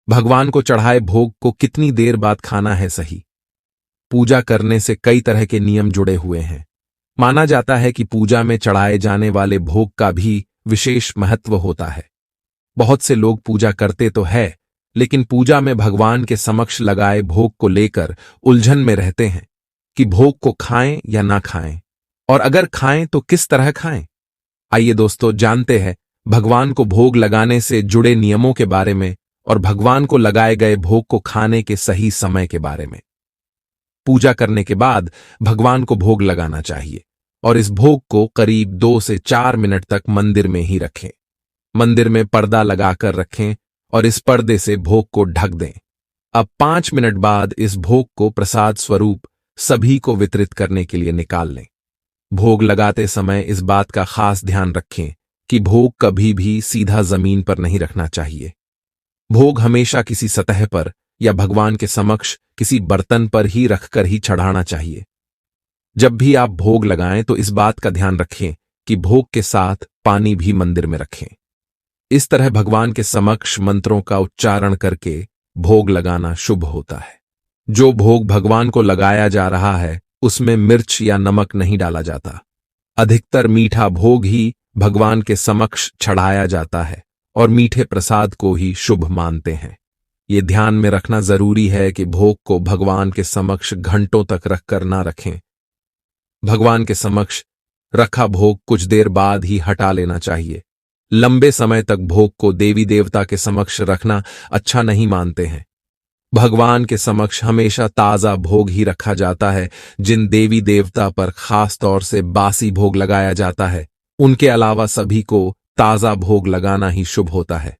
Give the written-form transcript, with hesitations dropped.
भगवान को चढ़ाए भोग को कितनी देर बाद खाना है सही। पूजा करने से कई तरह के नियम जुड़े हुए हैं। माना जाता है कि पूजा में चढ़ाए जाने वाले भोग का भी विशेष महत्व होता है। बहुत से लोग पूजा करते तो है, लेकिन पूजा में भगवान के समक्ष लगाए भोग को लेकर उलझन में रहते हैं कि भोग को खाएं या ना खाएं, और अगर खाएं तो किस तरह खाएं। आइए दोस्तों, जानते हैं भगवान को भोग लगाने से जुड़े नियमों के बारे में और भगवान को लगाए गए भोग को खाने के सही समय के बारे में। पूजा करने के बाद भगवान को भोग लगाना चाहिए और इस भोग को करीब 2 से 4 मिनट तक मंदिर में ही रखें। मंदिर में पर्दा लगाकर रखें और इस पर्दे से भोग को ढक दें। अब 5 मिनट बाद इस भोग को प्रसाद स्वरूप सभी को वितरित करने के लिए निकाल लें। भोग लगाते समय इस बात का खास ध्यान रखें कि भोग कभी भी सीधा जमीन पर नहीं रखना चाहिए। भोग हमेशा किसी सतह पर या भगवान के समक्ष किसी बर्तन पर ही रखकर ही चढ़ाना चाहिए। जब भी आप भोग लगाएं तो इस बात का ध्यान रखें कि भोग के साथ पानी भी मंदिर में रखें। इस तरह भगवान के समक्ष मंत्रों का उच्चारण करके भोग लगाना शुभ होता है। जो भोग भगवान को लगाया जा रहा है उसमें मिर्च या नमक नहीं डाला जाता। अधिकतर मीठा भोग ही भगवान के समक्ष चढ़ाया जाता है और मीठे प्रसाद को ही शुभ मानते हैं। ये ध्यान में रखना जरूरी है कि भोग को भगवान के समक्ष घंटों तक रखकर ना रखें। भगवान के समक्ष रखा भोग कुछ देर बाद ही हटा लेना चाहिए। लंबे समय तक भोग को देवी देवता के समक्ष रखना अच्छा नहीं मानते हैं। भगवान के समक्ष हमेशा ताजा भोग ही रखा जाता है। जिन देवी देवता पर खास तौर से बासी भोग लगाया जाता है, उनके अलावा सभी को ताजा भोग लगाना ही शुभ होता है।